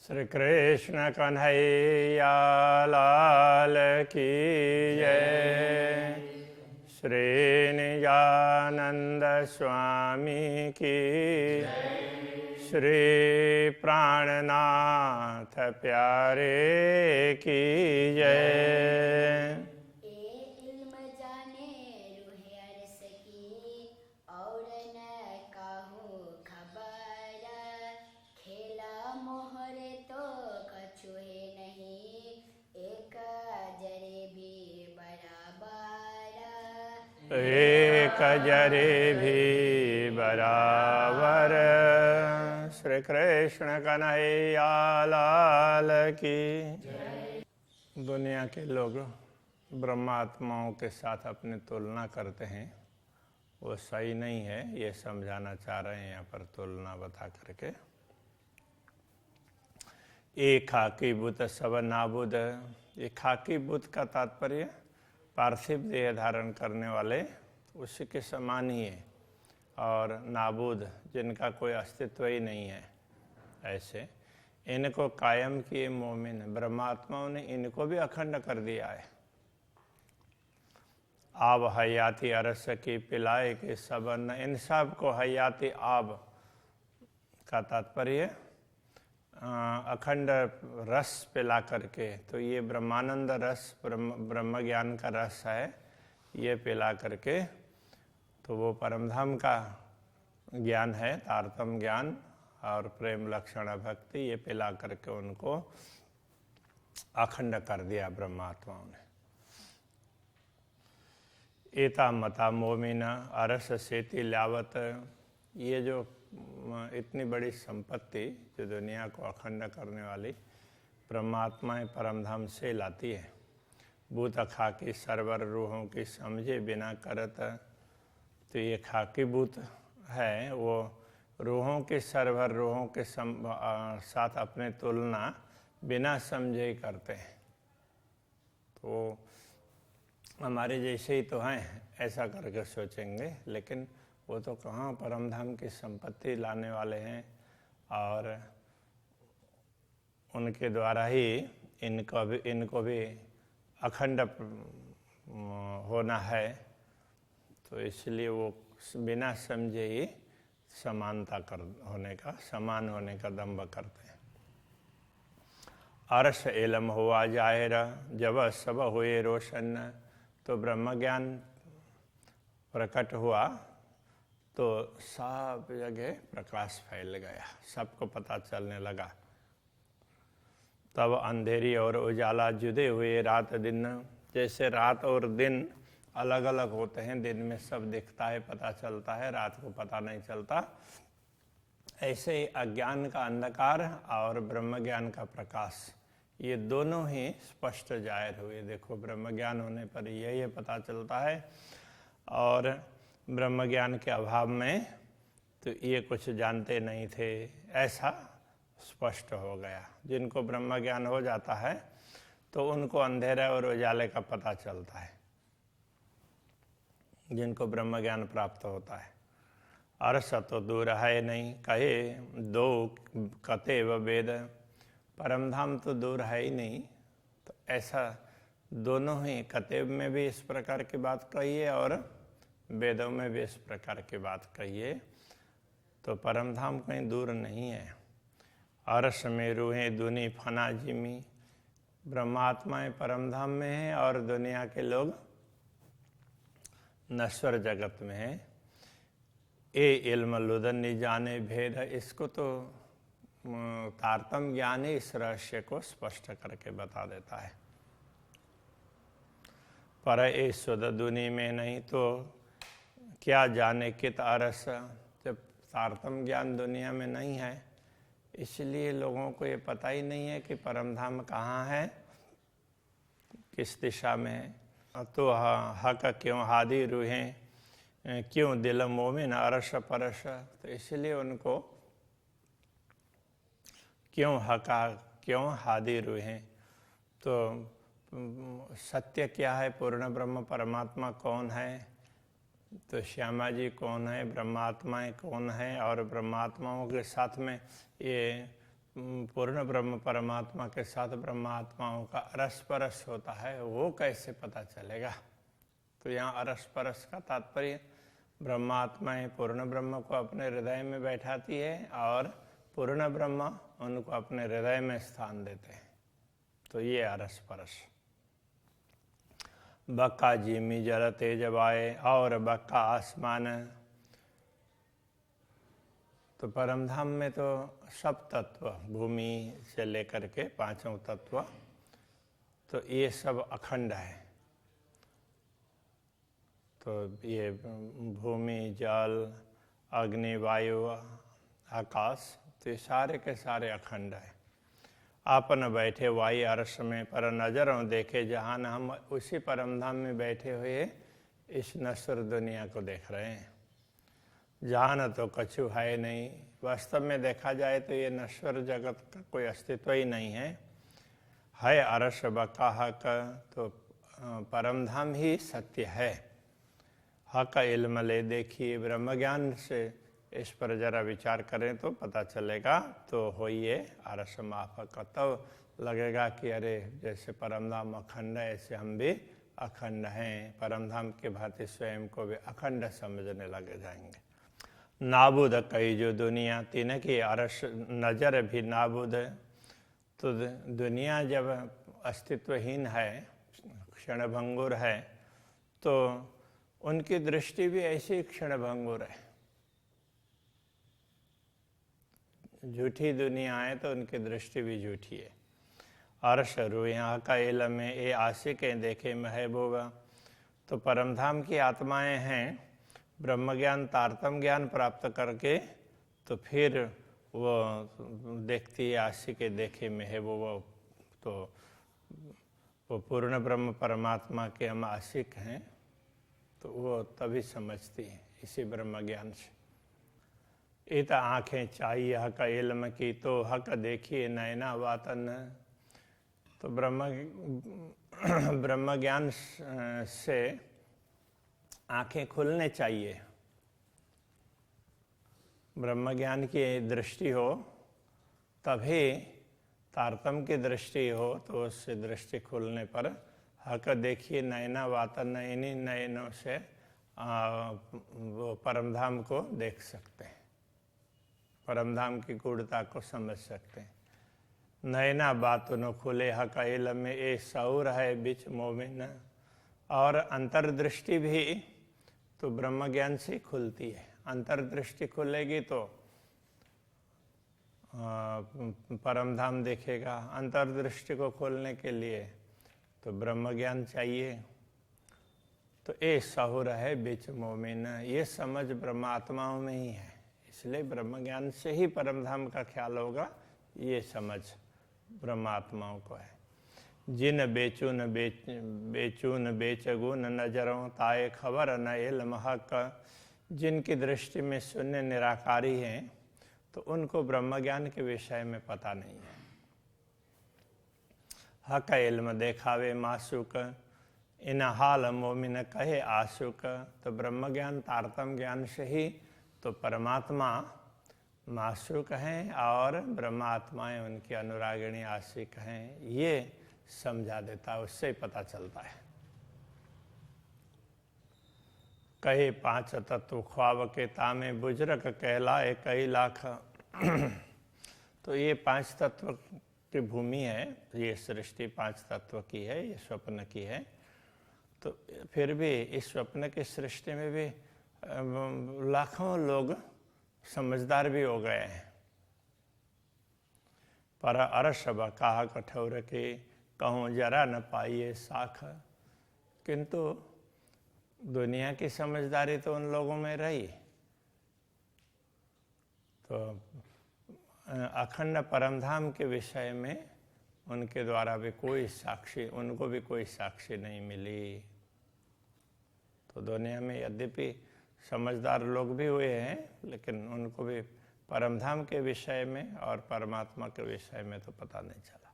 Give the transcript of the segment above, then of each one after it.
श्री कृष्ण कन्हैया लाल की जय। श्री निजानंद स्वामी की श्री प्राणनाथ प्यारे की जय। एक जरे भी बराबर। श्री कृष्ण कन्हैया लाल की। दुनिया के लोग ब्रह्मात्माओं के साथ अपनी तुलना करते हैं, वो सही नहीं है, ये समझाना चाह रहे हैं यहाँ पर तुलना बता करके। एक खाकी बुत सब नाबुद। ये खाकी बुत का तात्पर्य पार्थिव देह धारण करने वाले उसी के समान ही है, और नाबूद जिनका कोई अस्तित्व ही नहीं है, ऐसे इनको कायम किए मोमिन ब्रह्मात्माओं ने इनको भी अखंड कर दिया है। आब हयाती अरस की पिलाए के सबन। इन सब को हयाती आब का तात्पर्य अखंड रस पिला करके, तो ये ब्रह्मानंद रस ब्रह्म ज्ञान का रस है, ये पिला करके तो वो परमधाम का ज्ञान है, तारतम ज्ञान और प्रेम लक्षण भक्ति, ये पिला करके उनको अखंड कर दिया ब्रह्मात्माओं ने। एता मता मोमिना अरस सेति लावत। ये जो इतनी बड़ी संपत्ति जो दुनिया को अखंड करने वाली परमात्माएं परमधाम से लाती है। भूत खाकी सरवर रूहों की समझे बिना करत। तो ये खाकी भूत है, वो रूहों के सरवर रूहों के साथ अपने तुलना बिना समझे ही करते हैं। तो हमारे जैसे ही तो हैं, ऐसा करके सोचेंगे, लेकिन वो तो कहाँ परमधाम की संपत्ति लाने वाले हैं, और उनके द्वारा ही इनको भी अखंड होना है। तो इसलिए वो बिना समझे ही समान होने का दंभ करते हैं। अरस एलम हुआ जाहिर जब सब हुए रोशन। तो ब्रह्म ज्ञान प्रकट हुआ तो सब जगह प्रकाश फैल गया, सबको पता चलने लगा। तब अंधेरी और उजाला जुदे हुए रात दिन। जैसे रात और दिन अलग अलग होते हैं, दिन में सब दिखता है, पता चलता है, रात को पता नहीं चलता, ऐसे ही अज्ञान का अंधकार और ब्रह्म ज्ञान का प्रकाश, ये दोनों ही स्पष्ट जाहिर हुए। देखो, ब्रह्म ज्ञान होने पर यही पता चलता है, और ब्रह्म ज्ञान के अभाव में तो ये कुछ जानते नहीं थे, ऐसा स्पष्ट हो गया। जिनको ब्रह्म ज्ञान हो जाता है तो उनको अंधेरे और उजाले का पता चलता है, जिनको ब्रह्म ज्ञान प्राप्त होता है। अरस तो दूर है नहीं कहे दो कतेव वेद। परमधाम तो दूर है ही नहीं, तो ऐसा दोनों ही कतेव में भी इस प्रकार की बात कही है और वेदों में भी इस प्रकार की बात कही है। तो परमधाम कहीं दूर नहीं है। अरस में रूहें दुनी फना जिमी। ब्रह्मात्माएं परमधाम में हैं और दुनिया के लोग नश्वर जगत में हैं। ए इल्म लुदन जाने भेद। इसको तो तारतम ज्ञान ही इस रहस्य को स्पष्ट करके बता देता है। पर ए सुध दुनी में नहीं तो क्या जाने कित अरस। जब तारतम ज्ञान दुनिया में नहीं है, इसलिए लोगों को ये पता ही नहीं है कि परमधाम कहाँ है, किस दिशा में है। तो हक क्यों हादी रूहें क्यों दिल मोमिन अरस परस। तो इसलिए उनको क्यों हादी रूहें। तो सत्य क्या है, पूर्ण ब्रह्म परमात्मा कौन है, तो श्यामा जी कौन है, ब्रह्मात्माएं कौन है, और ब्रह्मात्माओं के साथ में ये पूर्ण ब्रह्म परमात्मा के साथ ब्रह्मात्माओं का अरस परस होता है, वो कैसे पता चलेगा? तो यहाँ अरस परस का तात्पर्य ब्रह्मात्माएं पूर्ण ब्रह्म को अपने हृदय में बैठाती है और पूर्ण ब्रह्म उनको अपने हृदय में स्थान देते हैं। तो ये अरस परस। बक्का जिमी जल तेज वाय और बक्का आसमान। तो परमधाम में तो सब तत्व, भूमि से लेकर के पांचों तत्व, तो ये सब अखंड है। तो ये भूमि, जल, अग्नि, वायु, आकाश, तो ये सारे के सारे अखंड है। आपन बैठे वाई अरस में, पर नजरों देखे जहान। हम उसी परमधाम में बैठे हुए इस नश्वर दुनिया को देख रहे हैं। जहान तो कछु है नहीं, वास्तव में देखा जाए तो ये नश्वर जगत का कोई अस्तित्व ही नहीं है। अरस बका हक, तो परमधाम ही सत्य है। हक इल्म ले देखिए, ब्रह्म ज्ञान से इस पर जरा विचार करें तो पता चलेगा। तो होइए अरस माफक, तब लगेगा कि अरे जैसे परमधाम अखंड है ऐसे हम भी अखंड हैं। परमधाम के भांति स्वयं को भी अखंड समझने लगे जाएंगे। नाबुद कई जो दुनिया तीन की अरस नजर भी नाबुद। तो दुनिया जब अस्तित्वहीन है, क्षणभंगुर है, तो उनकी दृष्टि भी ऐसी क्षणभंगुर है। झूठी दुनिया है तो उनकी दृष्टि भी झूठी है। अर्श रू यहाँ का इल्म में ए आशिकें देखे महबूबा। तो परमधाम की आत्माएं हैं, ब्रह्म ज्ञान तारतम ज्ञान प्राप्त करके तो फिर वो देखती है आशिकें देखे महबूबा। तो वो पूर्ण ब्रह्म परमात्मा के हम आशिक हैं, तो वो तभी समझती है इसी ब्रह्म ज्ञान से। इत आँखें चाहिए हक इल्म की, तो हक देखिए नैना वातन। तो ब्रह्म ज्ञान से आँखें खुलने चाहिए। ब्रह्म ज्ञान की दृष्टि हो तभी, तारतम की दृष्टि हो तो उससे दृष्टि खुलने पर हक देखिए नैना वातन, इन्हीं नयनों से वो परमधाम को देख सकते हैं, परमधाम की गूढ़ता को समझ सकते हैं। नैना बातुनो खुले हक इल्म में ए सऊर है बिच मोमिन। और अंतर्दृष्टि भी तो ब्रह्म ज्ञान से खुलती है। अंतर्दृष्टि खुलेगी तो परमधाम देखेगा। अंतर्दृष्टि को खोलने के लिए तो ब्रह्म ज्ञान चाहिए। तो ए सहुर है बिच मोमिन, ये समझ ब्रह्मात्माओं में ही है, इसलिए ब्रह्म ज्ञान से ही परमधाम का ख्याल होगा। ये समझ ब्रह्मात्माओं को है। जिन बेचून बेचगुन नजरों ताए खबर न इल्म हक। जिनकी दृष्टि में शून्य निराकारी हैं, तो उनको ब्रह्म ज्ञान के विषय में पता नहीं है। हक इल्म देखावे मासूक, इन हाल मोमिन कहे आशुक। तो ब्रह्म ज्ञान तारतम ज्ञान से ही तो परमात्मा मासूक हैं और ब्रह्मात्माएं उनकी अनुरागिणी आशिक हैं, ये समझा देता है, उससे ही पता चलता है। कहे पांच तत्व ख्वाब के तामे बुजुर्ग कहलाए कई लाख। तो ये पांच तत्व की भूमि है, ये सृष्टि पांच तत्व की है, ये स्वप्न की है। तो फिर भी इस स्वप्न की सृष्टि में भी लाखों लोग समझदार भी हो गए हैं। पर अरस कहा कठोर के कहूँ जरा न पाइए साख। किंतु दुनिया की समझदारी तो उन लोगों में रही। तो अखंड परमधाम के विषय में उनके द्वारा भी कोई साक्षी, उनको भी कोई साक्षी नहीं मिली। तो दुनिया में यद्यपि समझदार लोग भी हुए हैं, लेकिन उनको भी परमधाम के विषय में और परमात्मा के विषय में तो पता नहीं चला।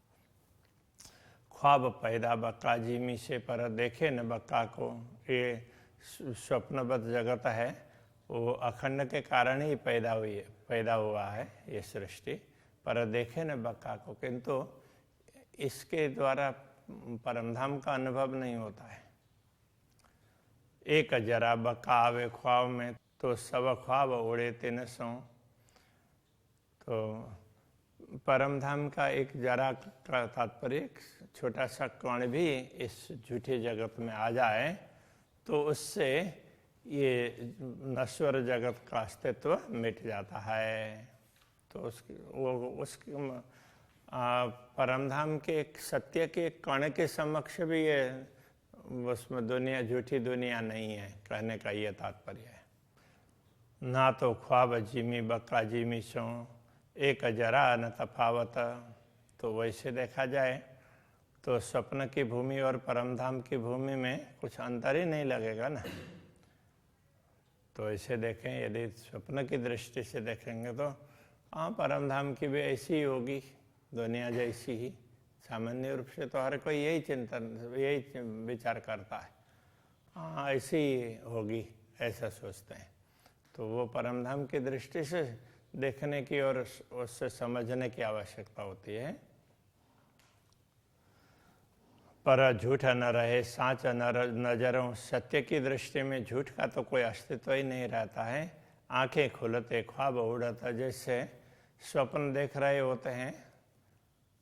ख्वाब पैदा बक्का जिमी से, पर देखे न बक्का को। ये स्वप्नबद्ध जगत है, वो अखंड के कारण ही पैदा हुआ है ये सृष्टि। पर देखे न बक्का को, किंतु इसके द्वारा परमधाम का अनुभव नहीं होता है। एक जरा बक्का आवे ख्वाब में, तो सब ख्वाब उड़े तिन सो। तो परमधाम का एक जरा का तात्पर्य छोटा सा कण भी इस झूठे जगत में आ जाए तो उससे ये नश्वर जगत का अस्तित्व मिट जाता है। तो उसकी परमधाम के एक सत्य के कण के समक्ष भी ये उसमें दुनिया झूठी दुनिया नहीं है, कहने का ये तात्पर्य है। ना तो ख्वाब जिमी बक्का जिमी सो, एक जरा न तफावत। तो वैसे देखा जाए तो स्वप्न की भूमि और परमधाम की भूमि में कुछ अंतर ही नहीं लगेगा ना। तो ऐसे देखें, यदि स्वप्न की दृष्टि से देखेंगे तो हाँ, परमधाम की भी ऐसी ही होगी, दुनिया जैसी ही। सामान्य रूप से तो हर कोई यही चिंतन, यही विचार करता है, हाँ ऐसी ही होगी, ऐसा सोचते हैं। तो वो परमधाम की दृष्टि से देखने की और उससे समझने की आवश्यकता होती है। पर झूठ न रहे साँच नजरों, सत्य की दृष्टि में झूठ का तो कोई अस्तित्व ही नहीं रहता है। आंखें खुलते ख्वाब उड़ता, जैसे स्वप्न देख रहे होते हैं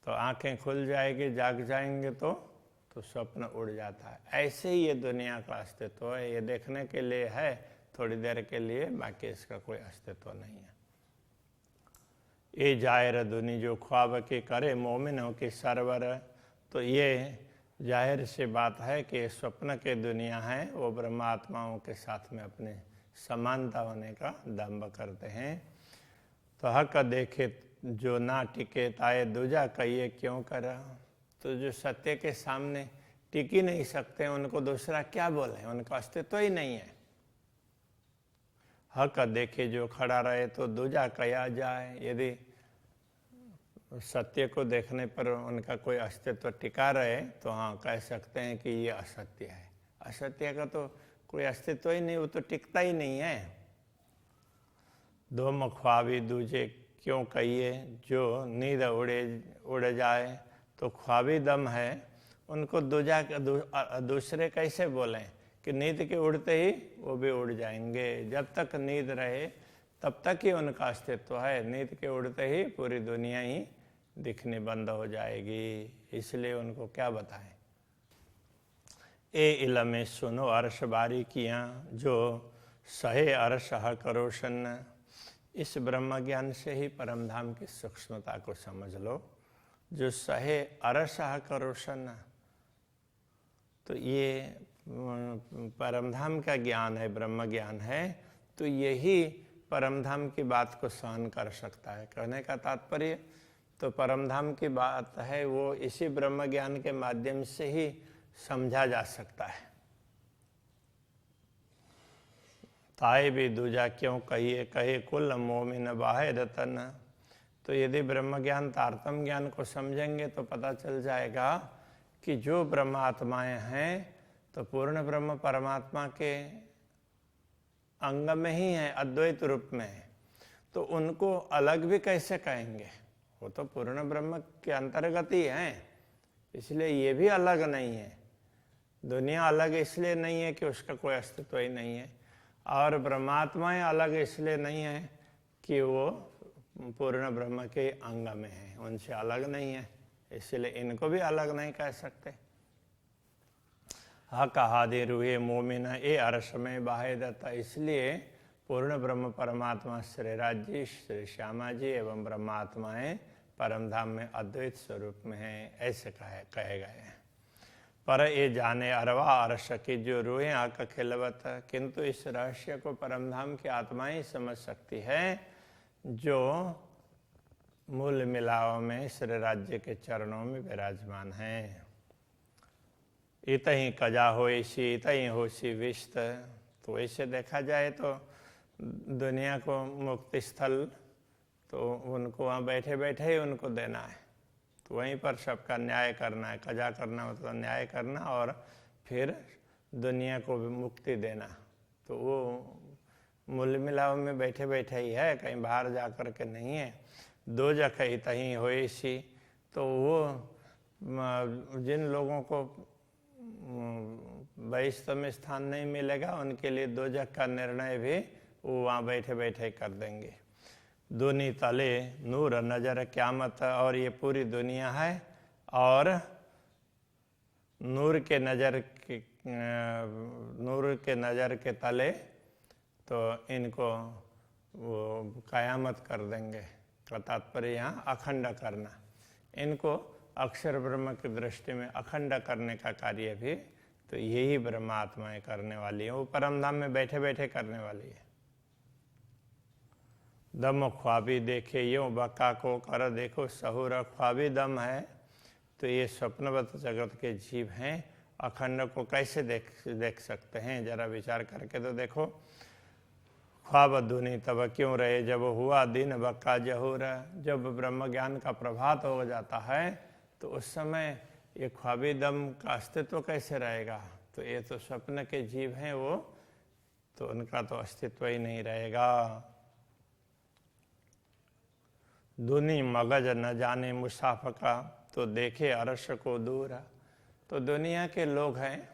तो आंखें खुल जाएगी, जाग जाएंगे तो स्वप्न उड़ जाता है। ऐसे ही ये दुनिया का अस्तित्व है, ये देखने के लिए है थोड़ी देर के लिए, बाकी इसका कोई अस्तित्व नहीं है। ये जाहिर दुनी जो ख्वाब की करे मोमिनों की सरवर। तो ये जाहिर सी बात है कि स्वप्न के दुनिया है वो ब्रह्मात्माओं के साथ में अपने समानता होने का दंभ करते हैं। तो हक देखे जो ना टिके ताए दूजा कहिए क्यों करा। तो जो सत्य के सामने टिक ही नहीं सकते उनको दूसरा क्या बोले, उनका अस्तित्व ही नहीं है। हक देखे जो खड़ा रहे तो दूजा कया जाए। यदि सत्य को देखने पर उनका कोई अस्तित्व टिका रहे तो हाँ कह सकते हैं कि ये असत्य है। असत्य का तो कोई अस्तित्व ही नहीं, वो तो टिकता ही नहीं है। दो ख्वाबी दूजे क्यों कहिए, जो नींद उड़ जाए। तो ख्वाबी दम है, उनको दूसरे कैसे बोलें कि नींद के उड़ते ही वो भी उड़ जाएंगे। जब तक नींद रहे तब तक ही उनका अस्तित्व है, नींद के उड़ते ही पूरी दुनिया ही दिखनी बंद हो जाएगी, इसलिए उनको क्या बताएं। ए इलमे सुनो अर्श बारीकियाँ, जो सहे अर्श हक रोशन। इस ब्रह्म ज्ञान से ही परमधाम की सूक्ष्मता को समझ लो। जो सहे अर्श हक रोशन, तो ये परमधाम का ज्ञान है, ब्रह्म ज्ञान है, तो यही परमधाम की बात को सहन कर सकता है। कहने का तात्पर्य तो परमधाम की बात है वो इसी ब्रह्म ज्ञान के माध्यम से ही समझा जा सकता है। ताए भी दूजा क्यों कहिए, कहे कुल मोमिन बाहे रतन। तो यदि ब्रह्म ज्ञान तारतम ज्ञान को समझेंगे तो पता चल जाएगा कि जो ब्रह्म आत्माएं हैं तो पूर्ण ब्रह्म परमात्मा के अंग में ही है, अद्वैत रूप में है, तो उनको अलग भी कैसे कहेंगे, वो तो पूर्ण ब्रह्म के अंतर्गत ही है, इसलिए ये भी अलग नहीं है। दुनिया अलग इसलिए नहीं है कि उसका कोई अस्तित्व ही नहीं है, और ब्रह्मात्माएं अलग इसलिए नहीं है कि वो पूर्ण ब्रह्म के अंग में है, उनसे अलग नहीं है, इसलिए इनको भी अलग नहीं कह सकते। हा कहा दे रूहे मोमिना ए अर्श में बाहे दत्ता। इसलिए पूर्ण ब्रह्म परमात्मा श्री राज जी, श्री श्यामा जी एवं ब्रह्मात्माएं परमधाम में अद्वैत स्वरूप में हैं, ऐसे कहे गए हैं। पर ये जाने अरवा अर्श की जो रूहें आका खिलवत। किंतु इस रहस्य को परमधाम की आत्माएं समझ सकती है जो मूल मिलाव में श्री राज्य के चरणों में विराजमान है। इतहीं कजा होइसी इतहीं होसी विस्त। तो ऐसे देखा जाए तो दुनिया को मुक्ति स्थल तो उनको वहाँ बैठे बैठे ही उनको देना है, तो वहीं पर सबका न्याय करना है। कजा करना मतलब न्याय करना, और फिर दुनिया को भी मुक्ति देना। तो वो मूल मिलाव में बैठे बैठे ही है, कहीं बाहर जा कर के नहीं है। दोजख इतहि होइसी। तो वो जिन लोगों को बहिष्ठ में स्थान नहीं मिलेगा उनके लिए दोजख का निर्णय भी वो वहाँ बैठे बैठे कर देंगे। दुनी तले नूर नजर क़यामत, और ये पूरी दुनिया है और नूर के नज़र के तले तो इनको वो क़यामत कर देंगे। का तात्पर्य यहाँ अखंड करना, इनको अक्षर ब्रह्म की दृष्टि में अखंड करने का कार्य भी तो यही ब्रह्मात्माएं करने वाली है। वो परम धाम में बैठे बैठे करने वाली है। दम ख्वाबी देखे यूँ बका को कर देखो सहूर, ख्वाबी दम है तो ये स्वप्नवत जगत के जीव हैं, अखंड को कैसे देख सकते हैं? जरा विचार करके तो देखो। ख्वाब धुनी तब क्यों रहे जब हुआ दिन बक्का जहूर, जब ब्रह्म ज्ञान का प्रभात हो जाता है तो उस समय ये ख्वाबी दम का अस्तित्व कैसे रहेगा? तो ये तो स्वप्न के जीव हैं, वो तो उनका तो अस्तित्व ही नहीं रहेगा। दुनी मगज न जाने मुसाफ का, तो देखे अरश को दूर। तो दुनिया के लोग हैं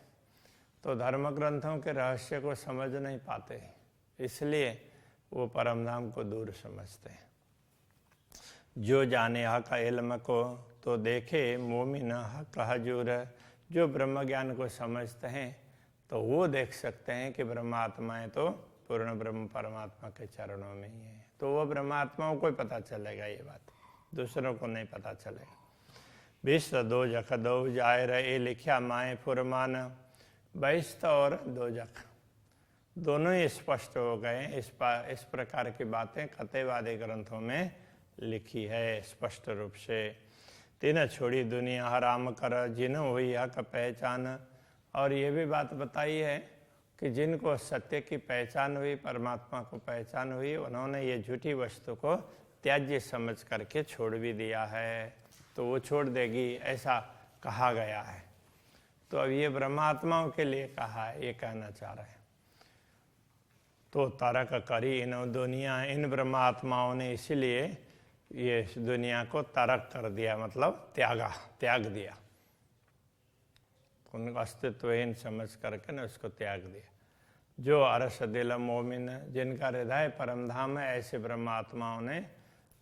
तो धर्म ग्रंथों के रहस्य को समझ नहीं पाते, इसलिए वो परमधाम को दूर समझते हैं। जो जाने हक इल्म को, तो देखे मोमिन हक हजूर। जो ब्रह्म ज्ञान को समझते हैं तो वो देख सकते हैं कि ब्रह्मात्माएं तो पूर्ण ब्रह्म परमात्मा के चरणों में ही है। तो वो ब्रह्मात्माओं को ही पता चलेगा, ये बात दूसरों को नहीं पता चलेगा। विश्व दोजख दो जाए रहे लिखा माए फुरमान, बहिष्ठ और दोजख दोनों ही स्पष्ट हो गए। इस प्रकार की बातें कथेवादी ग्रंथों में लिखी है स्पष्ट रूप से। तीन छोड़ी दुनिया हराम कर, जिन्हों हुई हक पहचान। और ये भी बात बताई है कि जिनको सत्य की पहचान हुई, परमात्मा को पहचान हुई, उन्होंने ये झूठी वस्तु को त्याज्य समझ करके छोड़ भी दिया है। तो वो छोड़ देगी ऐसा कहा गया है। तो अब ये ब्रह्मात्माओं के लिए कहा है, ये कहना चाह रहे हैं। तो तारक करी इन दुनिया, इन ब्रह्मात्माओं ने इसीलिए ये दुनिया को तारक कर दिया, मतलब त्याग दिया, उनका अस्तित्वहीन समझ करके न उसको त्याग दिया। जो अरस दिल मोमिन, जिनका हृदय परमधाम है, ऐसे ब्रह्मात्माओं ने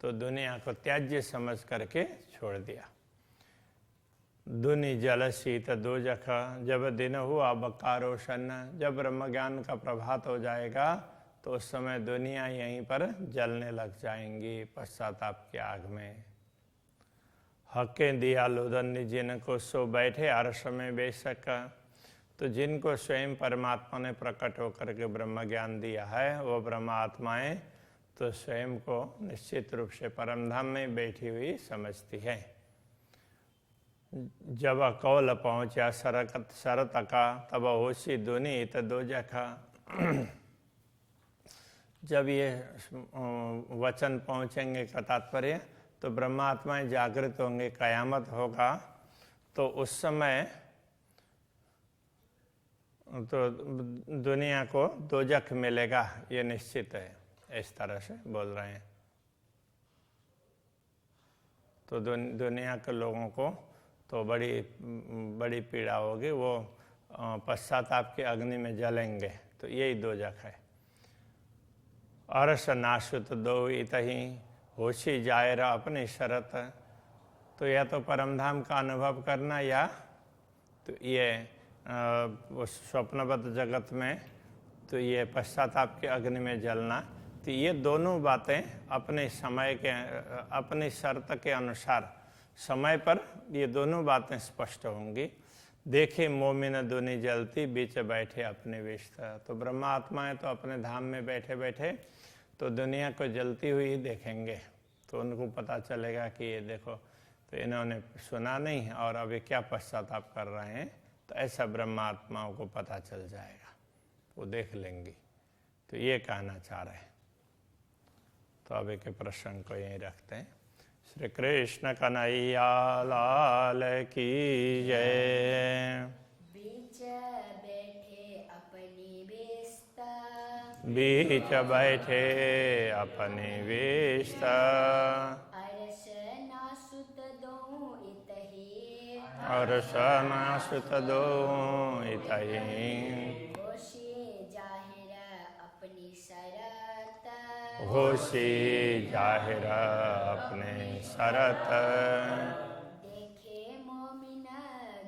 तो दुनिया को त्याज्य समझ करके छोड़ दिया। दुनि जल शीत दोजख, जब दिन हुआ बक्का रोशन। जब ब्रह्म ज्ञान का प्रभात हो जाएगा तो उस समय दुनिया यहीं पर जलने लग जाएंगी पश्चाताप की आग में। हक़े दिया लुदन, जिनको सो बैठे अर्श में बेशक। तो जिनको स्वयं परमात्मा ने प्रकट होकर के ब्रह्म ज्ञान दिया है, वो ब्रह्मात्माएं तो स्वयं को निश्चित रूप से परमधाम में बैठी हुई समझती है। जब कौल पहुँचा शरत का, तब होशी दुनीत दोजखा। जब ये वचन पहुँचेंगे का तात्पर्य, तो ब्रह्मात्माएं जागृत होंगे, कयामत होगा, तो उस समय तो दुनिया को दोजख मिलेगा, ये निश्चित है। इस तरह से बोल रहे हैं। तो दुनिया के लोगों को तो बड़ी पीड़ा होगी, वो पश्चाताप की अग्नि में जलेंगे। तो यही दोजख है। अरस नाशुत दो इतही, होशी जायर अपनी शरत। तो या तो परमधाम का अनुभव करना, या तो ये स्वप्नबद्ध जगत में तो ये पश्चाताप के अग्नि में जलना। तो ये दोनों बातें अपने समय के, अपनी शर्त के अनुसार समय पर ये दोनों बातें स्पष्ट होंगी। देखे मोमिन दुनी जलती, बीच बैठे अपने विष्ठा। तो ब्रह्मात्माएं तो अपने धाम में बैठे बैठे तो दुनिया को जलती हुई देखेंगे, तो उनको पता चलेगा कि ये देखो, तो इन्होंने सुना नहीं और अभी क्या पश्चाताप कर रहे हैं। तो ऐसा ब्रह्मात्माओं को पता चल जाएगा, वो देख लेंगी। तो ये कहना चाह रहे हैं। तो अभी के प्रसंग को यहीं रखते हैं। श्री कृष्ण कन्हैया लाल की जय। बीच बैठे अपनी बेस्ता, बीच बैठे अपनी बेस्ता, अरसनाश्रुतदो इतहि होशी जाहिर अपनी शरत होशी जाहिर अपने शरत देखे मोमिन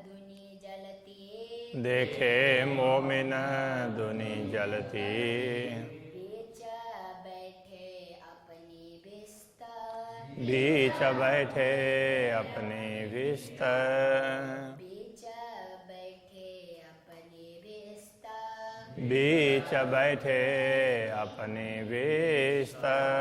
दुनी जलती देखे मोमिन दुनी जलती बीच बैठे अपनी बिस्तर बीच बैठे अपने बिस्तर बीच बैठे अपनी बिस्तर बीच बैठे अपने बिस्तर